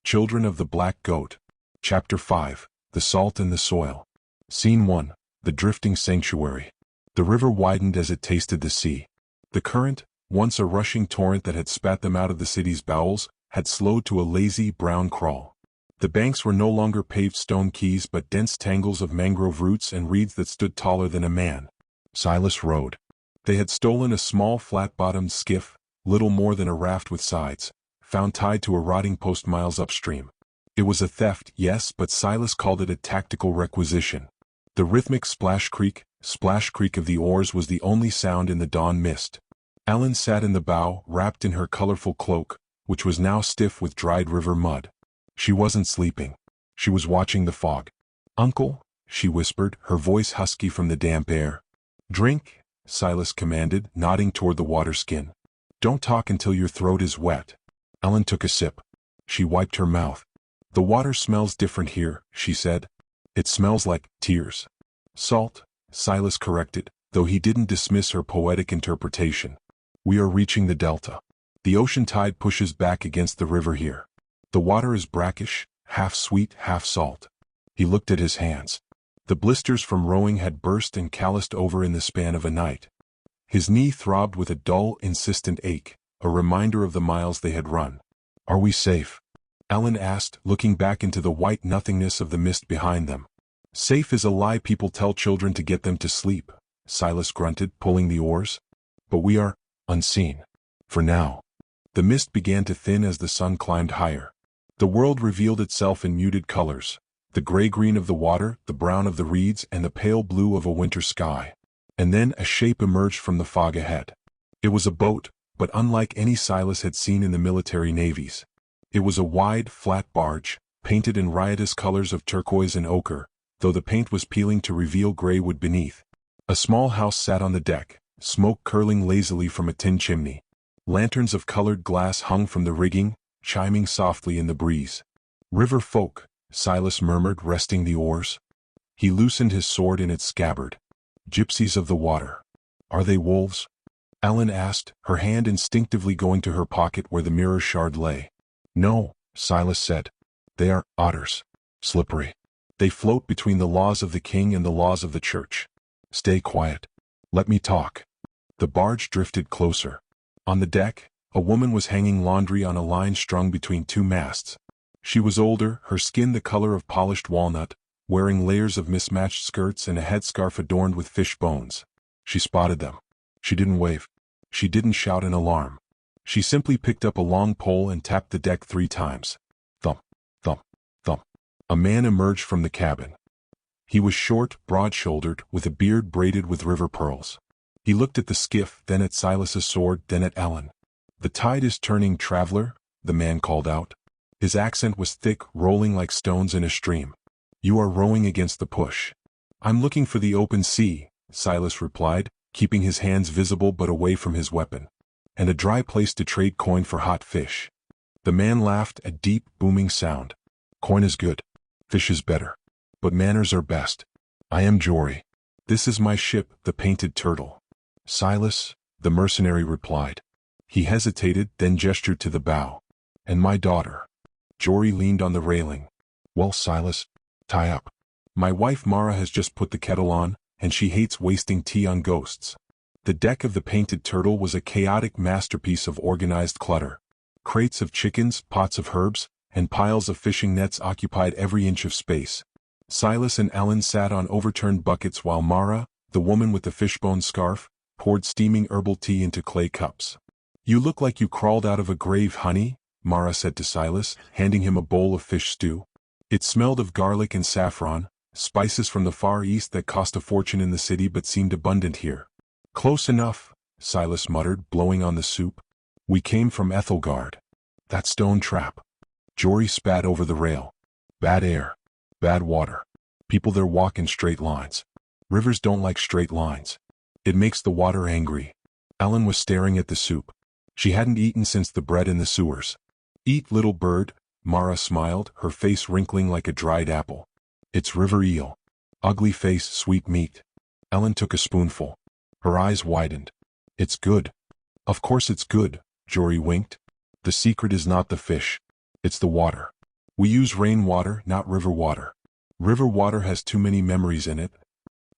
Children of the Black Goat. Chapter 5. The Salt and the Soil. Scene 1. The Drifting Sanctuary. The river widened as it tasted the sea. The current, once a rushing torrent that had spat them out of the city's bowels, had slowed to a lazy, brown crawl. The banks were no longer paved stone quays but dense tangles of mangrove roots and reeds that stood taller than a man. Silas rowed. They had stolen a small flat-bottomed skiff, little more than a raft with sides, found tied to a rotting post miles upstream. It was a theft, yes, but Silas called it a tactical requisition. The rhythmic splash creak of the oars was the only sound in the dawn mist. Elin sat in the bow, wrapped in her colorful cloak, which was now stiff with dried river mud. She wasn't sleeping. She was watching the fog. "Uncle," she whispered, her voice husky from the damp air. "Drink," Silas commanded, nodding toward the waterskin. "Don't talk until your throat is wet." Elin took a sip. She wiped her mouth. "The water smells different here," she said. "It smells like tears." "Salt," Silas corrected, though he didn't dismiss her poetic interpretation. "We are reaching the delta. The ocean tide pushes back against the river here. The water is brackish, half sweet, half salt." He looked at his hands. The blisters from rowing had burst and calloused over in the span of a night. His knee throbbed with a dull, insistent ache, a reminder of the miles they had run. "Are we safe?" Elin asked, looking back into the white nothingness of the mist behind them. "Safe is a lie people tell children to get them to sleep," Silas grunted, pulling the oars. "But we are unseen. For now." The mist began to thin as the sun climbed higher. The world revealed itself in muted colors, the gray-green of the water, the brown of the reeds, and the pale blue of a winter sky. And then a shape emerged from the fog ahead. It was a boat, but unlike any Silas had seen in the military navies. It was a wide, flat barge, painted in riotous colors of turquoise and ochre, though the paint was peeling to reveal gray wood beneath. A small house sat on the deck, smoke curling lazily from a tin chimney. Lanterns of colored glass hung from the rigging, chiming softly in the breeze. "River folk," Silas murmured, resting the oars. He loosened his sword in its scabbard. "Gypsies of the water." "Are they wolves?" Elin asked, her hand instinctively going to her pocket where the mirror shard lay. "No," Silas said. "They are otters. Slippery. They float between the laws of the king and the laws of the church. Stay quiet. Let me talk." The barge drifted closer. On the deck, a woman was hanging laundry on a line strung between two masts. She was older, her skin the color of polished walnut, wearing layers of mismatched skirts and a headscarf adorned with fish bones. She spotted them. She didn't wave. She didn't shout in alarm. She simply picked up a long pole and tapped the deck 3 times. Thump, thump, thump. A man emerged from the cabin. He was short, broad-shouldered, with a beard braided with river pearls. He looked at the skiff, then at Silas's sword, then at Elin. "The tide is turning, traveler," the man called out. His accent was thick, rolling like stones in a stream. "You are rowing against the push." "I'm looking for the open sea," Silas replied, keeping his hands visible but away from his weapon. "And a dry place to trade coin for hot fish." The man laughed, a deep, booming sound. "Coin is good. Fish is better. But manners are best. I am Jory. This is my ship, the Painted Turtle." "Silas," the mercenary replied. He hesitated, then gestured to the bow. "And my daughter." Jory leaned on the railing. "Well, Silas, tie up. My wife Mara has just put the kettle on, and she hates wasting tea on ghosts." The deck of the Painted Turtle was a chaotic masterpiece of organized clutter. Crates of chickens, pots of herbs, and piles of fishing nets occupied every inch of space. Silas and Elin sat on overturned buckets while Mara, the woman with the fishbone scarf, poured steaming herbal tea into clay cups. "You look like you crawled out of a grave, honey," Mara said to Silas, handing him a bowl of fish stew. It smelled of garlic and saffron, spices from the Far East that cost a fortune in the city but seemed abundant here. "Close enough," Silas muttered, blowing on the soup. "We came from Aethelgard. That stone trap." Jory spat over the rail. "Bad air. Bad water. People there walk in straight lines. Rivers don't like straight lines. It makes the water angry." Elin was staring at the soup. She hadn't eaten since the bread in the sewers. "Eat, little bird," Mara smiled, her face wrinkling like a dried apple. "It's river eel. Ugly face, sweet meat." Elin took a spoonful. Her eyes widened. "It's good." "Of course it's good," Jory winked. "The secret is not the fish. It's the water. We use rainwater, not river water. River water has too many memories in it.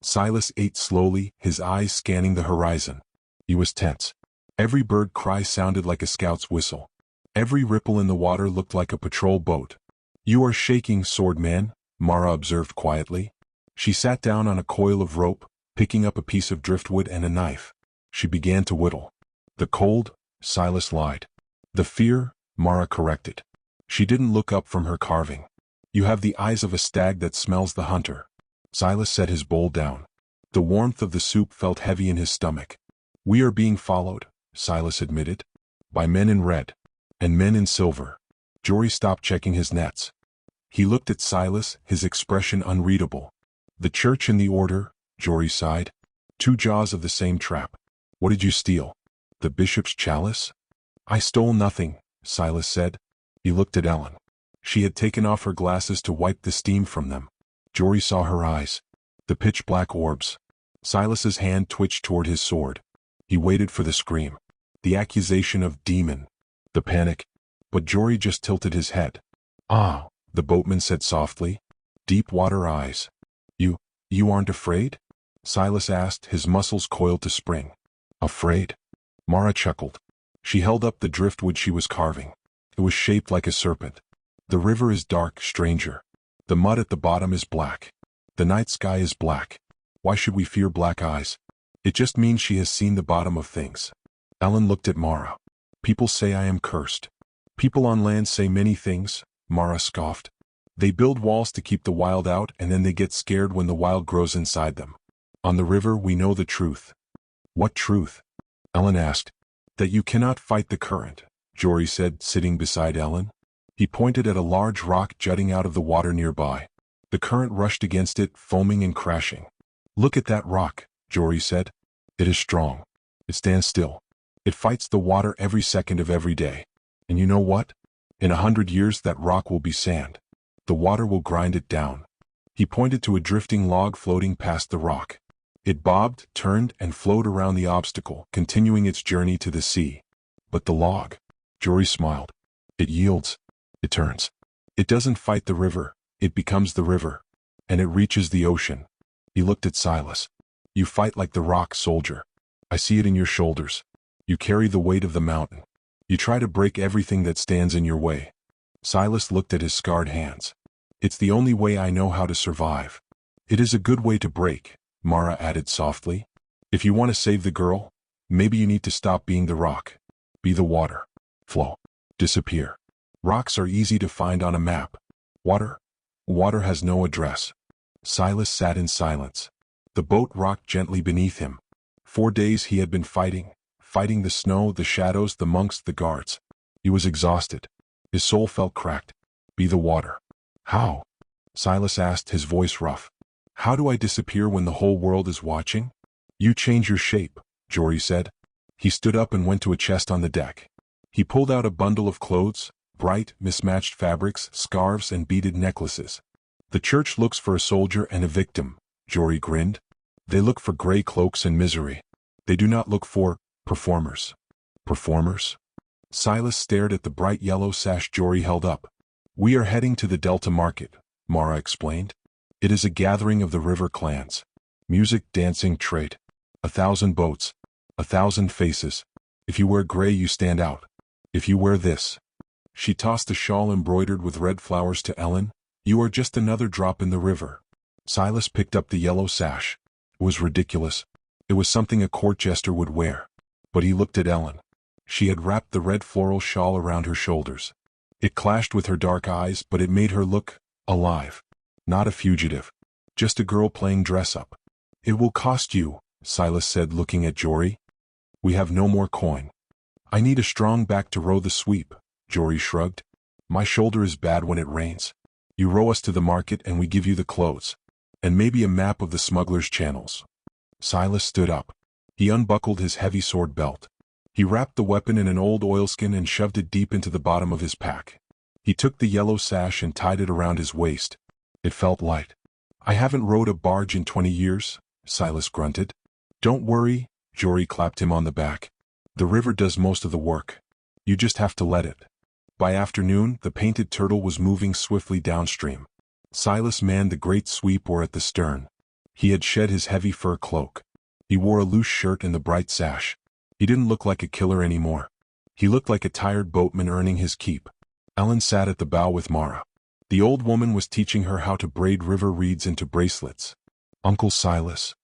Silas ate slowly, his eyes scanning the horizon. He was tense. Every bird cry sounded like a scout's whistle. Every ripple in the water looked like a patrol boat. You are shaking, swordman, Mara observed quietly. She sat down on a coil of rope, picking up a piece of driftwood and a knife. She began to whittle. The cold, Silas lied. The fear, Mara corrected. She didn't look up from her carving. You have the eyes of a stag that smells the hunter. Silas set his bowl down. The warmth of the soup felt heavy in his stomach. We are being followed, Silas admitted. By men in red. And men in silver. Jory stopped checking his nets. He looked at Silas, his expression unreadable. The church and the order, Jory sighed. Two jaws of the same trap. What did you steal? The bishop's chalice? I stole nothing, Silas said. He looked at Elin. She had taken off her glasses to wipe the steam from them. Jory saw her eyes. The pitch-black orbs. Silas's hand twitched toward his sword. He waited for the scream. The accusation of demon. The panic. But Jory just tilted his head. Ah, the boatman said softly. Deep water eyes. You aren't afraid? Silas asked, his muscles coiled to spring. Afraid? Mara chuckled. She held up the driftwood she was carving. It was shaped like a serpent. The river is dark, stranger. The mud at the bottom is black. The night sky is black. Why should we fear black eyes? It just means she has seen the bottom of things. Elin looked at Mara. People say I am cursed. People on land say many things, Mara scoffed. They build walls to keep the wild out and then they get scared when the wild grows inside them. On the river we know the truth. What truth? Elin asked. That you cannot fight the current, Jory said, sitting beside Elin. He pointed at a large rock jutting out of the water nearby. The current rushed against it, foaming and crashing. Look at that rock, Jory said. It is strong. It stands still. It fights the water every second of every day. And you know what? In 100 years that rock will be sand. The water will grind it down. He pointed to a drifting log floating past the rock. It bobbed, turned, and flowed around the obstacle, continuing its journey to the sea. But the log, Jory smiled. It yields. It turns. It doesn't fight the river, it becomes the river. And it reaches the ocean. He looked at Silas. You fight like the rock, soldier. I see it in your shoulders. You carry the weight of the mountain. You try to break everything that stands in your way. Silas looked at his scarred hands. It's the only way I know how to survive. It is a good way to break, Mara added softly. If you want to save the girl, maybe you need to stop being the rock. Be the water. Flow. Disappear. Rocks are easy to find on a map. Water has no address. Silas sat in silence. The boat rocked gently beneath him. 4 days he had been fighting the snow, the shadows, the monks, the guards. He was exhausted. His soul felt cracked. Be the water. How? Silas asked, his voice rough. How do I disappear when the whole world is watching? You change your shape, Jory said. He stood up and went to a chest on the deck. He pulled out a bundle of clothes, bright, mismatched fabrics, scarves, and beaded necklaces. The church looks for a soldier and a victim, Jory grinned. They look for gray cloaks and misery. They do not look for performers. Performers? Silas stared at the bright yellow sash Jory held up. We are heading to the Delta Market, Mara explained. It is a gathering of the river clans. Music, dancing, trade. 1,000 boats. 1,000 faces. If you wear gray you stand out. If you wear this. She tossed a shawl embroidered with red flowers to Elin. You are just another drop in the river. Silas picked up the yellow sash. It was ridiculous. It was something a court jester would wear. But he looked at Elin. She had wrapped the red floral shawl around her shoulders. It clashed with her dark eyes, but it made her look alive. Not a fugitive. Just a girl playing dress-up. It will cost you, Silas said, looking at Jory. We have no more coin. I need a strong back to row the sweep, Jory shrugged. My shoulder is bad when it rains. You row us to the market and we give you the clothes. And maybe a map of the smuggler's channels. Silas stood up. He unbuckled his heavy sword belt. He wrapped the weapon in an old oilskin and shoved it deep into the bottom of his pack. He took the yellow sash and tied it around his waist. It felt light. I haven't rowed a barge in 20 years, Silas grunted. Don't worry, Jory clapped him on the back. The river does most of the work. You just have to let it. By afternoon, the painted turtle was moving swiftly downstream. Silas manned the great sweep oar at the stern. He had shed his heavy fur cloak. He wore a loose shirt and the bright sash. He didn't look like a killer anymore. He looked like a tired boatman earning his keep. Elin sat at the bow with Mara. The old woman was teaching her how to braid river reeds into bracelets. "Uncle Silas,"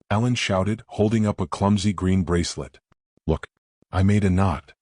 Elin shouted, holding up a clumsy green bracelet. "Look, I made a knot."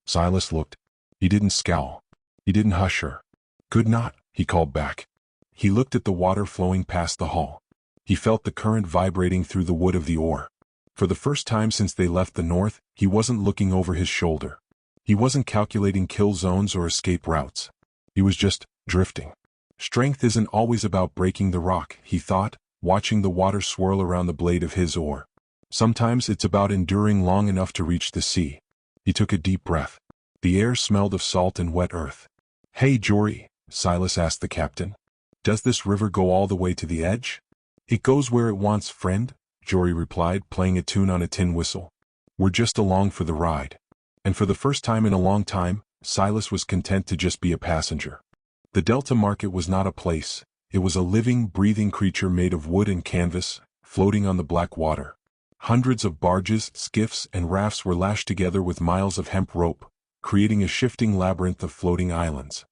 Silas looked. He didn't scowl. He didn't hush her. "Good knot," he called back. He looked at the water flowing past the hull. He felt the current vibrating through the wood of the oar. For the first time since they left the north, he wasn't looking over his shoulder. He wasn't calculating kill zones or escape routes. He was just drifting. Strength isn't always about breaking the rock, he thought, watching the water swirl around the blade of his oar. Sometimes it's about enduring long enough to reach the sea. He took a deep breath. The air smelled of salt and wet earth. "Hey, Jory," Silas asked the captain. "Does this river go all the way to the edge?" "It goes where it wants, friend," Jory replied, playing a tune on a tin whistle. "We're just along for the ride." And for the first time in a long time, Silas was content to just be a passenger. The Delta Market was not a place. It was a living, breathing creature made of wood and canvas, floating on the black water. Hundreds of barges, skiffs, and rafts were lashed together with miles of hemp rope, creating a shifting labyrinth of floating islands.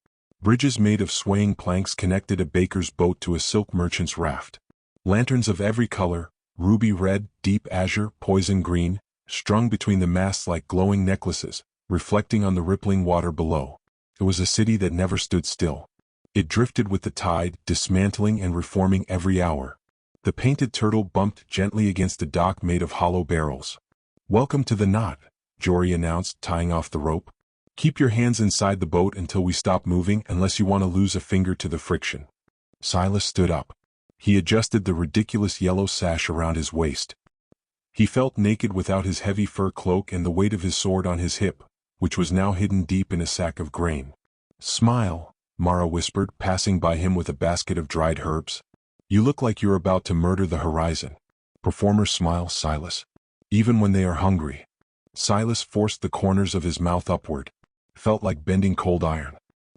Bridges made of swaying planks connected a baker's boat to a silk merchant's raft. Lanterns of every color, ruby red, deep azure, poison green, strung between the masts like glowing necklaces, reflecting on the rippling water below. It was a city that never stood still. It drifted with the tide, dismantling and reforming every hour. The painted turtle bumped gently against a dock made of hollow barrels. "Welcome to the knot," Jory announced, tying off the rope. "Keep your hands inside the boat until we stop moving unless you want to lose a finger to the friction." Silas stood up. He adjusted the ridiculous yellow sash around his waist. He felt naked without his heavy fur cloak and the weight of his sword on his hip, which was now hidden deep in a sack of grain. "Smile," Mara whispered, passing by him with a basket of dried herbs. "You look like you're about to murder the horizon." Performers smile, Silas. Even when they are hungry. Silas forced the corners of his mouth upward. Felt like bending cold iron.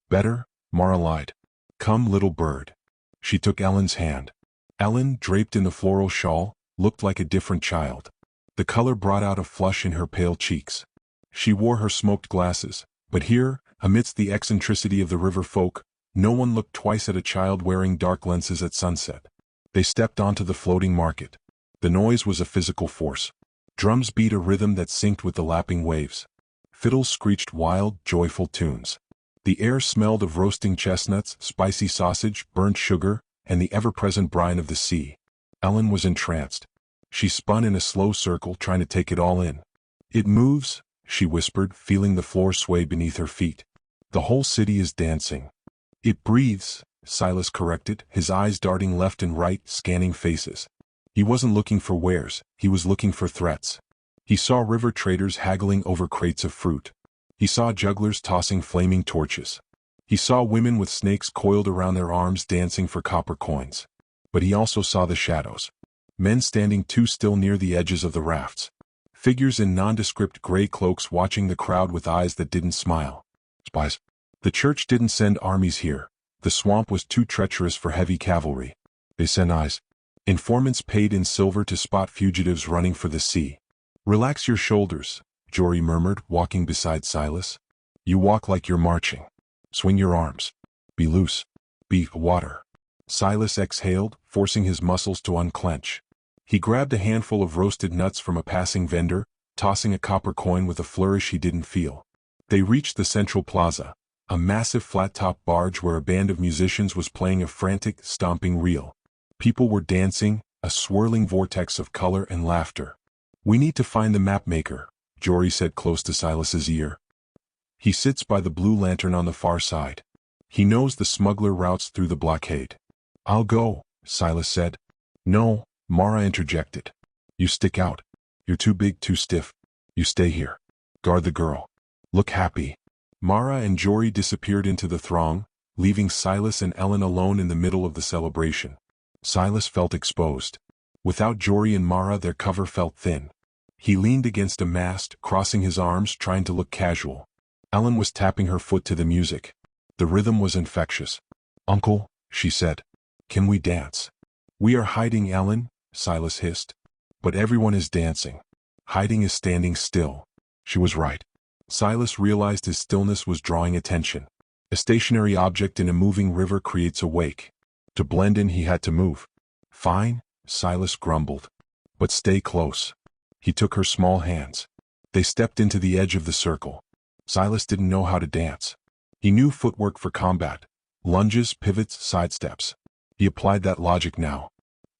"Better?" Mara lied. "Come, little bird." She took Elin's hand. Elin, draped in the floral shawl, looked like a different child. The color brought out a flush in her pale cheeks. She wore her smoked glasses, but here, amidst the eccentricity of the river folk, no one looked twice at a child wearing dark lenses at sunset. They stepped onto the floating market. The noise was a physical force. Drums beat a rhythm that synced with the lapping waves. Fiddles screeched wild, joyful tunes. The air smelled of roasting chestnuts, spicy sausage, burnt sugar, and the ever-present brine of the sea. Elin was entranced. She spun in a slow circle, trying to take it all in. "It moves," she whispered, feeling the floor sway beneath her feet. "The whole city is dancing." "It breathes," Silas corrected, his eyes darting left and right, scanning faces. He wasn't looking for wares, he was looking for threats. He saw river traders haggling over crates of fruit. He saw jugglers tossing flaming torches. He saw women with snakes coiled around their arms dancing for copper coins. But he also saw the shadows. Men standing too still near the edges of the rafts. Figures in nondescript gray cloaks watching the crowd with eyes that didn't smile. Spies. The church didn't send armies here. The swamp was too treacherous for heavy cavalry. They sent eyes. Informants paid in silver to spot fugitives running for the sea. "Relax your shoulders," Jory murmured, walking beside Silas. "You walk like you're marching. Swing your arms. Be loose. Be water." Silas exhaled, forcing his muscles to unclench. He grabbed a handful of roasted nuts from a passing vendor, tossing a copper coin with a flourish he didn't feel. They reached the central plaza, a massive flat-top barge where a band of musicians was playing a frantic, stomping reel. People were dancing, a swirling vortex of color and laughter. "We need to find the map maker," Jory said close to Silas's ear. "He sits by the blue lantern on the far side. He knows the smuggler routes through the blockade." "I'll go," Silas said. "No," Mara interjected. "You stick out. You're too big, too stiff. You stay here. Guard the girl. Look happy." Mara and Jory disappeared into the throng, leaving Silas and Elin alone in the middle of the celebration. Silas felt exposed. Without Jory and Mara, their cover felt thin. He leaned against a mast, crossing his arms, trying to look casual. Elin was tapping her foot to the music. The rhythm was infectious. "Uncle," she said, "can we dance?" "We are hiding, Elin," Silas hissed. "But everyone is dancing. Hiding is standing still." She was right. Silas realized his stillness was drawing attention. A stationary object in a moving river creates a wake. To blend in, he had to move. "Fine," Silas grumbled. "But stay close." He took her small hands. They stepped into the edge of the circle. Silas didn't know how to dance. He knew footwork for combat. Lunges, pivots, sidesteps. He applied that logic now.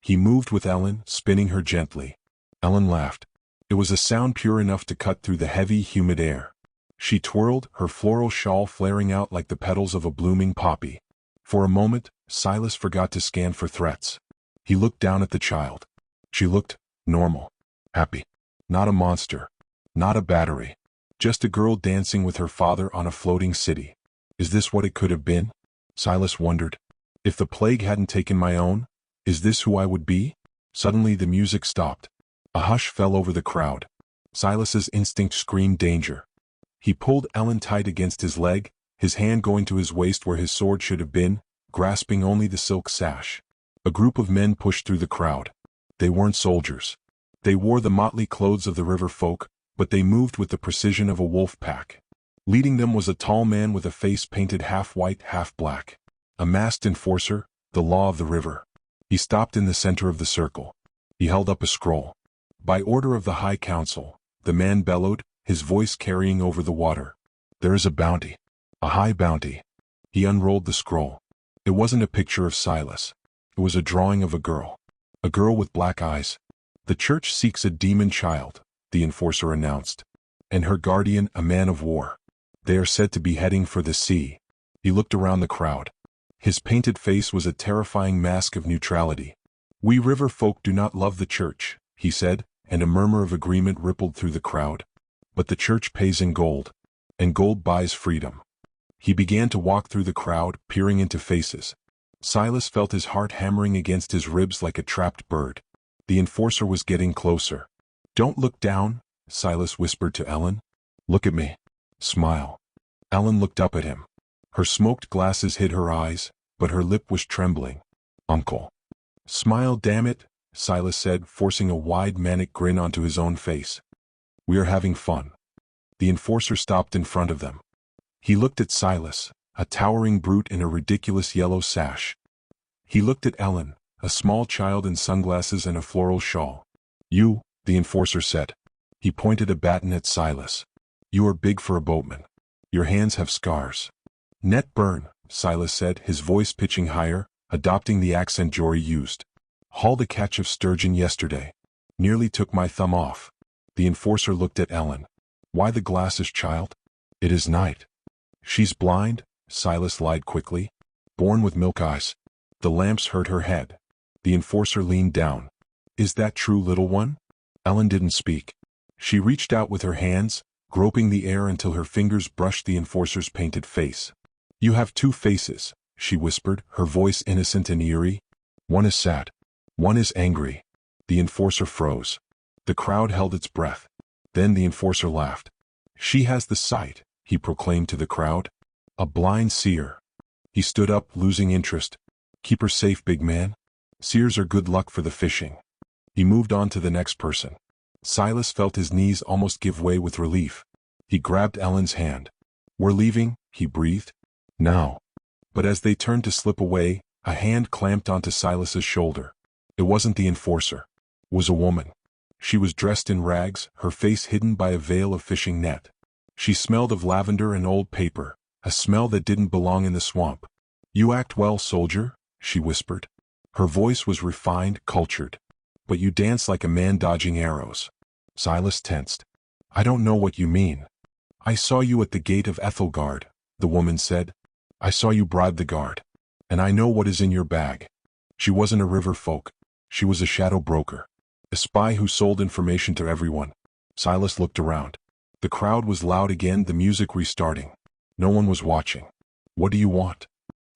He moved with Elin, spinning her gently. Elin laughed. It was a sound pure enough to cut through the heavy, humid air. She twirled, her floral shawl flaring out like the petals of a blooming poppy. For a moment, Silas forgot to scan for threats. He looked down at the child. She looked normal, happy. Not a monster. Not a battery. Just a girl dancing with her father on a floating city. Is this what it could have been? Silas wondered. If the plague hadn't taken my own, is this who I would be? Suddenly the music stopped. A hush fell over the crowd. Silas's instinct screamed danger. He pulled Elin tight against his leg, his hand going to his waist where his sword should have been, grasping only the silk sash. A group of men pushed through the crowd. They weren't soldiers. They wore the motley clothes of the river folk, but they moved with the precision of a wolf pack. Leading them was a tall man with a face painted half white, half black. A masked enforcer, the law of the river. He stopped in the center of the circle. He held up a scroll. "By order of the High Council," the man bellowed, his voice carrying over the water. "There is a bounty. A high bounty." He unrolled the scroll. It wasn't a picture of Silas. It was a drawing of a girl. A girl with black eyes. "The church seeks a demon child," the enforcer announced. "And her guardian a man of war. They are said to be heading for the sea." He looked around the crowd. His painted face was a terrifying mask of neutrality. "We river folk do not love the church," he said, and a murmur of agreement rippled through the crowd. "But the church pays in gold, and gold buys freedom." He began to walk through the crowd, peering into faces. Silas felt his heart hammering against his ribs like a trapped bird. The enforcer was getting closer. "Don't look down," Silas whispered to Elin. "Look at me. Smile." Elin looked up at him. Her smoked glasses hid her eyes, but her lip was trembling. "Uncle." "Smile, damn it," Silas said, forcing a wide manic grin onto his own face. "We are having fun." The enforcer stopped in front of them. He looked at Silas, a towering brute in a ridiculous yellow sash. He looked at Elin, a small child in sunglasses and a floral shawl. "You," the enforcer said. He pointed a baton at Silas. "You are big for a boatman. Your hands have scars." "Net burn," Silas said, his voice pitching higher, adopting the accent Jory used. "Hauled a catch of sturgeon yesterday. Nearly took my thumb off." The enforcer looked at Elin. "Why the glasses, child?" "It is night." "She's blind," Silas lied quickly. "Born with milk eyes." The lamps hurt her head. The enforcer leaned down. "Is that true, little one?" Elin didn't speak. She reached out with her hands, groping the air until her fingers brushed the enforcer's painted face. "You have two faces," she whispered, her voice innocent and eerie. "One is sad. One is angry." The enforcer froze. The crowd held its breath. Then the enforcer laughed. "She has the sight," he proclaimed to the crowd. "A blind seer." He stood up, losing interest. "Keep her safe, big man. Seers are good luck for the fishing." He moved on to the next person. Silas felt his knees almost give way with relief. He grabbed Ellen's hand. "We're leaving," he breathed. "Now." But as they turned to slip away, a hand clamped onto Silas's shoulder. It wasn't the enforcer. It was a woman. She was dressed in rags, her face hidden by a veil of fishing net. She smelled of lavender and old paper, a smell that didn't belong in the swamp. "You act well, soldier," she whispered. Her voice was refined, cultured. "But you dance like a man dodging arrows." Silas tensed. "I don't know what you mean." "I saw you at the gate of Aethelgard," the woman said. "I saw you bribe the guard. And I know what is in your bag." She wasn't a river folk. She was a shadow broker. A spy who sold information to everyone. Silas looked around. The crowd was loud again, the music restarting. No one was watching. "What do you want?"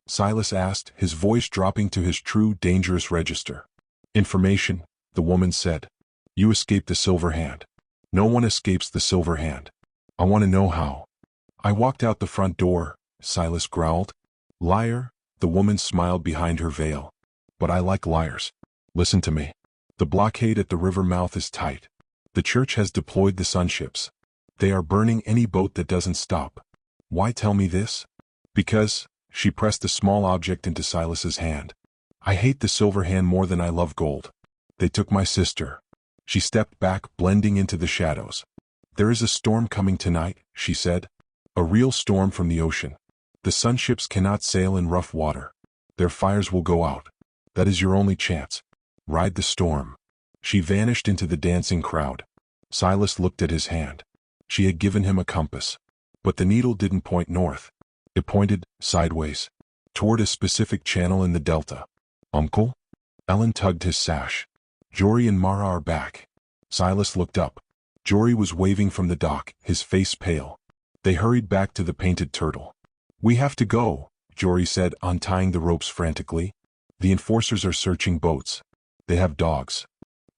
Silas asked, his voice dropping to his true, dangerous register. "Information," the woman said. "You escaped the Silver Hand. No one escapes the Silver Hand. I want to know how." I walked out the front door, Silas growled. Liar, the woman smiled behind her veil. But I like liars. Listen to me. The blockade at the river mouth is tight. The church has deployed the sunships. They are burning any boat that doesn't stop. Why tell me this? Because, she pressed a small object into Silas's hand. I hate the silver hand more than I love gold. They took my sister. She stepped back, blending into the shadows. There is a storm coming tonight, she said. A real storm from the ocean. The sunships cannot sail in rough water. Their fires will go out. That is your only chance. Ride the storm. She vanished into the dancing crowd. Silas looked at his hand. She had given him a compass. But the needle didn't point north. It pointed sideways, toward a specific channel in the delta. Uncle? Elin tugged his sash. Jory and Mara are back. Silas looked up. Jory was waving from the dock, his face pale. They hurried back to the Painted Turtle. We have to go, Jory said, untying the ropes frantically. The enforcers are searching boats. They have dogs.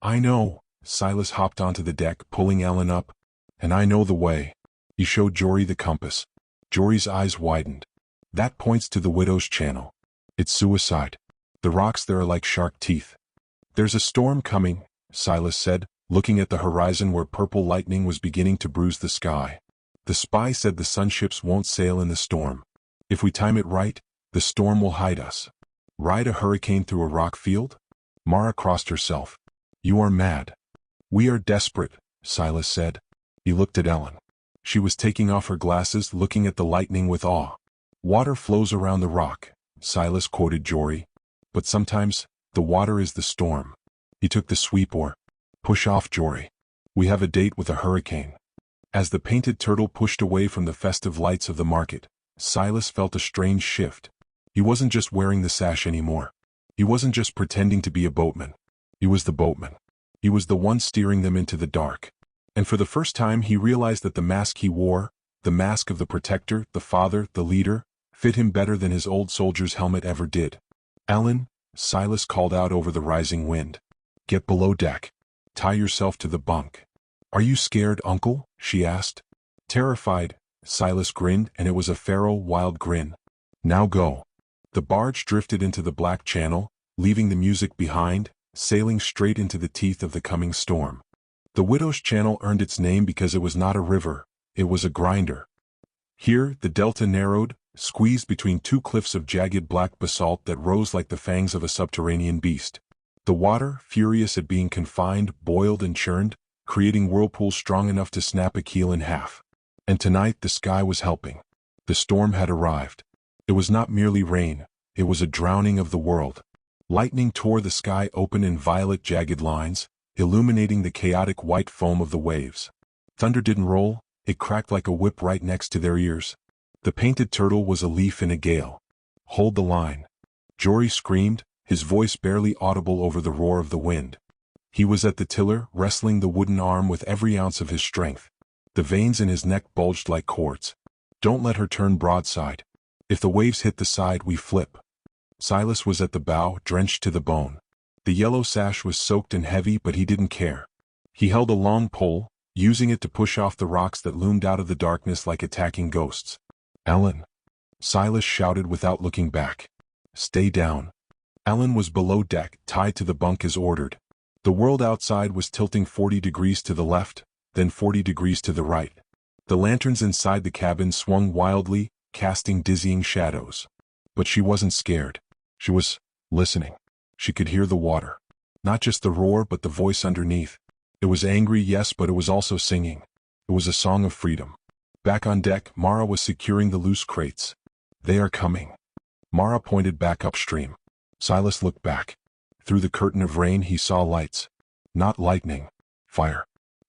I know. Silas hopped onto the deck, pulling Elin up. And I know the way. He showed Jory the compass. Jory's eyes widened. That points to the Widow's Channel. It's suicide. The rocks there are like shark teeth. There's a storm coming, Silas said, looking at the horizon where purple lightning was beginning to bruise the sky. The spy said the sunships won't sail in the storm. If we time it right, the storm will hide us. Ride a hurricane through a rock field? Mara crossed herself. You are mad. We are desperate, Silas said. He looked at Elin. She was taking off her glasses, looking at the lightning with awe. Water flows around the rock, Silas quoted Jory. But sometimes, the water is the storm. He took the sweep oar. Push off, Jory. We have a date with a hurricane. As the Painted Turtle pushed away from the festive lights of the market, Silas felt a strange shift. He wasn't just wearing the sash anymore. He wasn't just pretending to be a boatman. He was the boatman. He was the one steering them into the dark. And for the first time he realized that the mask he wore, the mask of the protector, the father, the leader, fit him better than his old soldier's helmet ever did. Elin, Silas called out over the rising wind. Get below deck. Tie yourself to the bunk. Are you scared, Uncle? She asked. Terrified, Silas grinned, and it was a feral, wild grin. Now go. The barge drifted into the black channel, leaving the music behind, sailing straight into the teeth of the coming storm. The Widow's Channel earned its name because it was not a river, it was a grinder. Here, the delta narrowed, squeezed between two cliffs of jagged black basalt that rose like the fangs of a subterranean beast. The water, furious at being confined, boiled and churned, creating whirlpools strong enough to snap a keel in half. And tonight the sky was helping. The storm had arrived. It was not merely rain, it was a drowning of the world. Lightning tore the sky open in violet jagged lines, illuminating the chaotic white foam of the waves. Thunder didn't roll, it cracked like a whip right next to their ears. The Painted Turtle was a leaf in a gale. Hold the line. Jory screamed, his voice barely audible over the roar of the wind. He was at the tiller, wrestling the wooden arm with every ounce of his strength. The veins in his neck bulged like cords. Don't let her turn broadside. If the waves hit the side, we flip. Silas was at the bow, drenched to the bone. The yellow sash was soaked and heavy, but he didn't care. He held a long pole, using it to push off the rocks that loomed out of the darkness like attacking ghosts. Elin. Silas shouted without looking back. Stay down. Elin was below deck, tied to the bunk as ordered. The world outside was tilting 40 degrees to the left, then 40 degrees to the right. The lanterns inside the cabin swung wildly, casting dizzying shadows. But she wasn't scared. She was listening. She could hear the water. Not just the roar, but the voice underneath. It was angry, yes, but it was also singing. It was a song of freedom. Back on deck, Mara was securing the loose crates. They are coming. Mara pointed back upstream. Silas looked back. Through the curtain of rain he saw lights. Not lightning. Fire.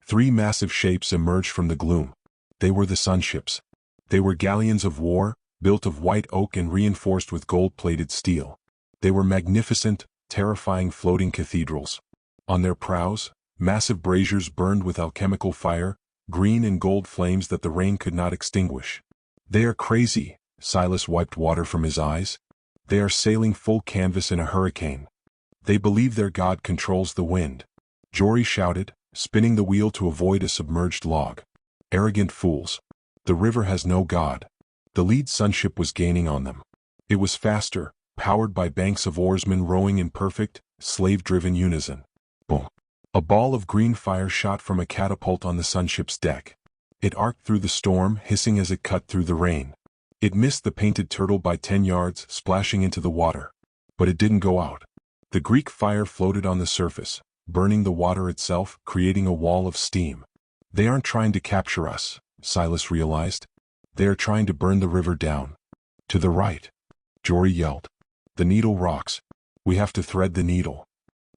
3 massive shapes emerged from the gloom. They were the sunships. They were galleons of war, built of white oak and reinforced with gold-plated steel. They were magnificent, terrifying floating cathedrals. On their prows, massive braziers burned with alchemical fire, green and gold flames that the rain could not extinguish. They are crazy, Silas wiped water from his eyes. They are sailing full canvas in a hurricane. They believe their god controls the wind. Jory shouted, spinning the wheel to avoid a submerged log. Arrogant fools. The river has no god. The lead sunship was gaining on them. It was faster, powered by banks of oarsmen rowing in perfect, slave-driven unison. Boom. A ball of green fire shot from a catapult on the sunship's deck. It arced through the storm, hissing as it cut through the rain. It missed the painted turtle by 10 yards, splashing into the water. But it didn't go out. The Greek fire floated on the surface, burning the water itself, creating a wall of steam. They aren't trying to capture us, Silas realized. They are trying to burn the river down. To the right. Jory yelled. The needle rocks. We have to thread the needle.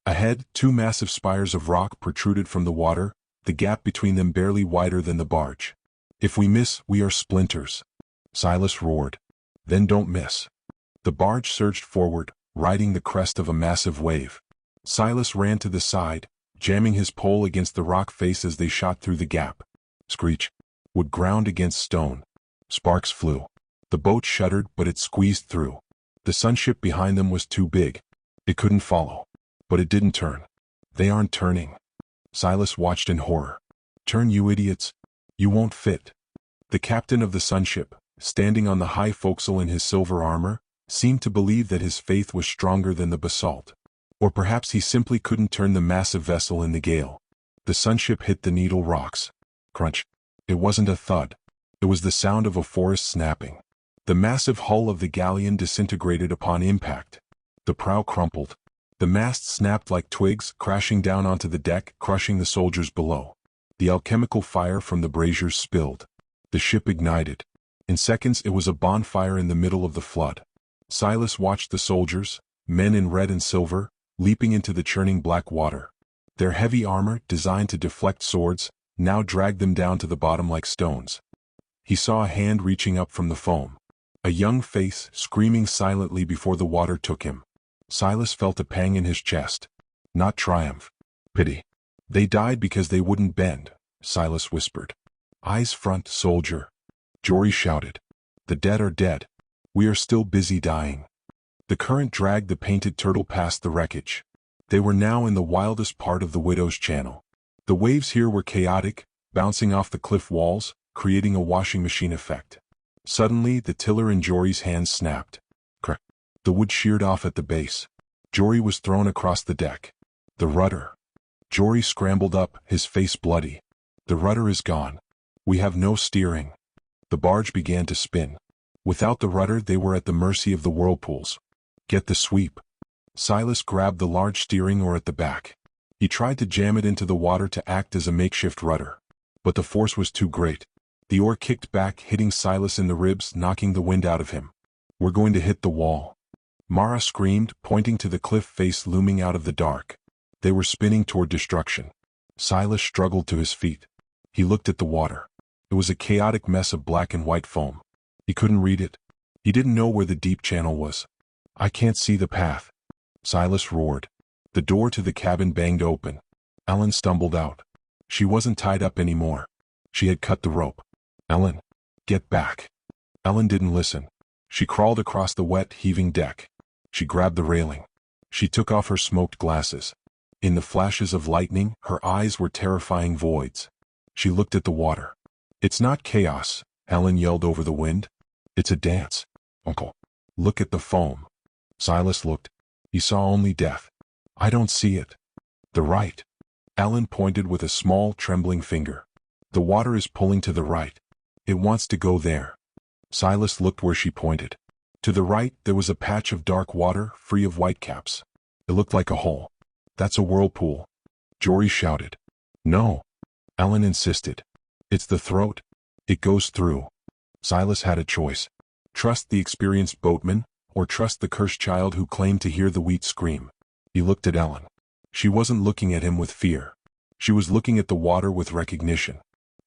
Ahead, 2 massive spires of rock protruded from the water, the gap between them barely wider than the barge. If we miss, we are splinters. Silas roared. Then don't miss. The barge surged forward, riding the crest of a massive wave. Silas ran to the side, jamming his pole against the rock face as they shot through the gap. Screech. Wood ground against stone. Sparks flew. The boat shuddered, but it squeezed through. The sunship behind them was too big. It couldn't follow. But it didn't turn. They aren't turning. Silas watched in horror. Turn, you idiots. You won't fit. The captain of the sunship, standing on the high forecastle in his silver armor, seemed to believe that his faith was stronger than the basalt. Or perhaps he simply couldn't turn the massive vessel in the gale. The sunship hit the needle rocks. Crunch. It wasn't a thud. It was the sound of a forest snapping. The massive hull of the galleon disintegrated upon impact. The prow crumpled. The mast snapped like twigs, crashing down onto the deck, crushing the soldiers below. The alchemical fire from the braziers spilled. The ship ignited. In seconds it was a bonfire in the middle of the flood. Silas watched the soldiers, men in red and silver, leaping into the churning black water. Their heavy armor, designed to deflect swords, now dragged them down to the bottom like stones. He saw a hand reaching up from the foam. A young face, screaming silently before the water took him. Silas felt a pang in his chest. Not triumph. Pity. They died because they wouldn't bend, Silas whispered. Eyes front, soldier. Jory shouted. The dead are dead. We are still busy dying. The current dragged the painted turtle past the wreckage. They were now in the wildest part of the Widow's Channel. The waves here were chaotic, bouncing off the cliff walls, creating a washing machine effect. Suddenly, the tiller in Jory's hands snapped. Crack. The wood sheared off at the base. Jory was thrown across the deck. The rudder. Jory scrambled up, his face bloody. The rudder is gone. We have no steering. The barge began to spin. Without the rudder, they were at the mercy of the whirlpools. Get the sweep. Silas grabbed the large steering oar at the back. He tried to jam it into the water to act as a makeshift rudder. But the force was too great. The oar kicked back, hitting Silas in the ribs, knocking the wind out of him. We're going to hit the wall. Mara screamed, pointing to the cliff face looming out of the dark. They were spinning toward destruction. Silas struggled to his feet. He looked at the water. It was a chaotic mess of black and white foam. He couldn't read it. He didn't know where the deep channel was. I can't see the path. Silas roared. The door to the cabin banged open. Elin stumbled out. She wasn't tied up anymore. She had cut the rope. Elin, get back. Elin didn't listen. She crawled across the wet, heaving deck. She grabbed the railing. She took off her smoked glasses. In the flashes of lightning, her eyes were terrifying voids. She looked at the water. It's not chaos, Elin yelled over the wind. It's a dance. Uncle, look at the foam. Silas looked. He saw only death. I don't see it. The right. Elin pointed with a small, trembling finger. The water is pulling to the right. It wants to go there. Silas looked where she pointed. To the right, there was a patch of dark water, free of whitecaps. It looked like a hole. That's a whirlpool. Jory shouted. No. Elin insisted. It's the throat. It goes through. Silas had a choice. Trust the experienced boatman, or trust the cursed child who claimed to hear the wheat scream. He looked at Elin. She wasn't looking at him with fear. She was looking at the water with recognition.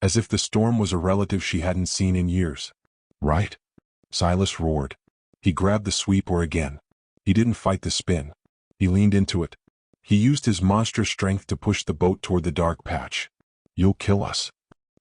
As if the storm was a relative she hadn't seen in years. Right? Silas roared. He grabbed the sweep oar again. He didn't fight the spin. He leaned into it. He used his monstrous strength to push the boat toward the dark patch. You'll kill us.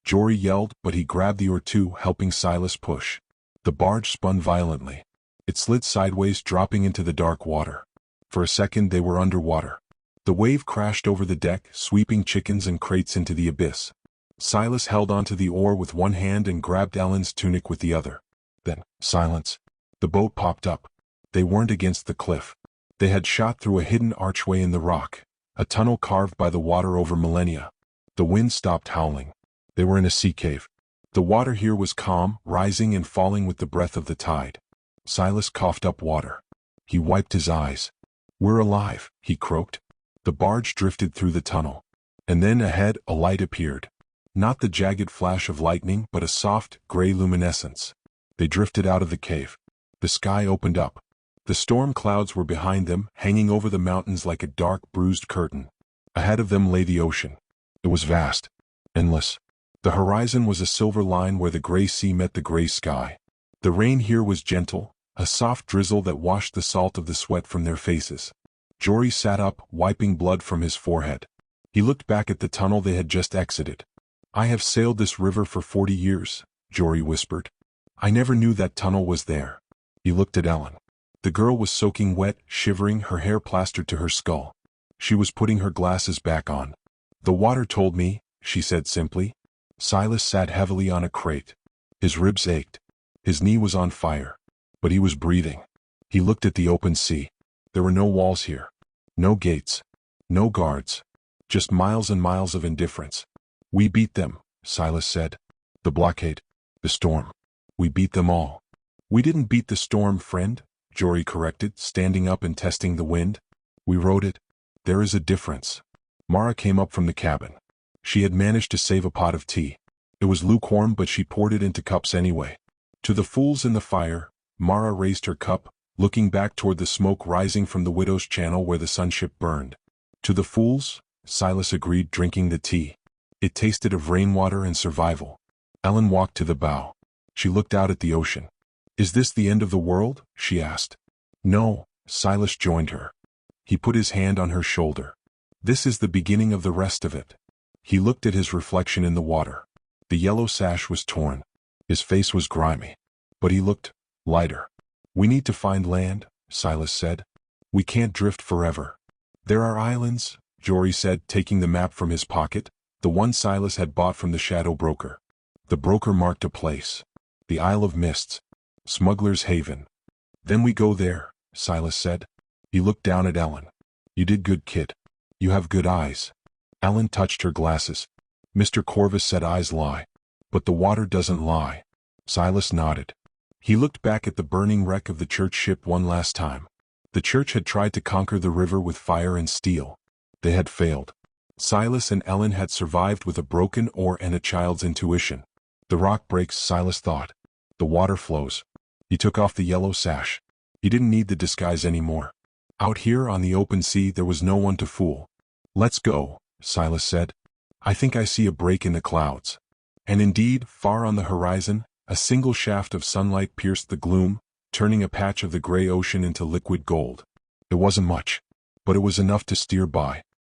Jory yelled, but he grabbed the oar too, helping Silas push. The barge spun violently. It slid sideways, dropping into the dark water. For a second they were underwater. The wave crashed over the deck, sweeping chickens and crates into the abyss. Silas held onto the oar with one hand and grabbed Elin's tunic with the other. Then, silence. The boat popped up. They weren't against the cliff. They had shot through a hidden archway in the rock, a tunnel carved by the water over millennia. The wind stopped howling. They were in a sea cave. The water here was calm, rising and falling with the breath of the tide. Silas coughed up water. He wiped his eyes. "We're alive," he croaked. The barge drifted through the tunnel. And then ahead a light appeared. Not the jagged flash of lightning, but a soft, gray luminescence. They drifted out of the cave. The sky opened up. The storm clouds were behind them, hanging over the mountains like a dark, bruised curtain. Ahead of them lay the ocean. It was vast, endless. The horizon was a silver line where the gray sea met the gray sky. The rain here was gentle, a soft drizzle that washed the salt of the sweat from their faces. Jory sat up, wiping blood from his forehead. He looked back at the tunnel they had just exited. "I have sailed this river for 40 years, Jory whispered. "I never knew that tunnel was there." He looked at Elin. The girl was soaking wet, shivering, her hair plastered to her skull. She was putting her glasses back on. "The water told me," she said simply. Silas sat heavily on a crate. His ribs ached. His knee was on fire. But he was breathing. He looked at the open sea. There were no walls here. No gates. No guards. Just miles and miles of indifference. "We beat them," Silas said. "The blockade. The storm. We beat them all." "We didn't beat the storm, friend," Jory corrected, standing up and testing the wind. "We rode it. There is a difference." Mara came up from the cabin. She had managed to save a pot of tea. It was lukewarm, but she poured it into cups anyway. "To the fools in the fire," Mara raised her cup, looking back toward the smoke rising from the widow's channel where the sunship burned. "To the fools," Silas agreed, drinking the tea. It tasted of rainwater and survival. Elin walked to the bow. She looked out at the ocean. "Is this the end of the world?" she asked. "No," Silas joined her. He put his hand on her shoulder. "This is the beginning of the rest of it." He looked at his reflection in the water. The yellow sash was torn. His face was grimy. But he looked lighter. "We need to find land," Silas said. "We can't drift forever." "There are islands," Jory said, taking the map from his pocket, the one Silas had bought from the shadow broker. The broker marked a place. "The Isle of Mists. Smuggler's Haven." "Then we go there," Silas said. He looked down at Elin. "You did good, kid. You have good eyes." Elin touched her glasses. "Mr. Corvus said eyes lie. But the water doesn't lie." Silas nodded. He looked back at the burning wreck of the church ship one last time. The church had tried to conquer the river with fire and steel. They had failed. Silas and Elin had survived with a broken oar and a child's intuition. The rock breaks, Silas thought. The water flows. He took off the yellow sash. He didn't need the disguise anymore. Out here on the open sea there was no one to fool. "Let's go," Silas said. "I think I see a break in the clouds." And indeed, far on the horizon, a single shaft of sunlight pierced the gloom, turning a patch of the gray ocean into liquid gold. It wasn't much, but it was enough to steer by.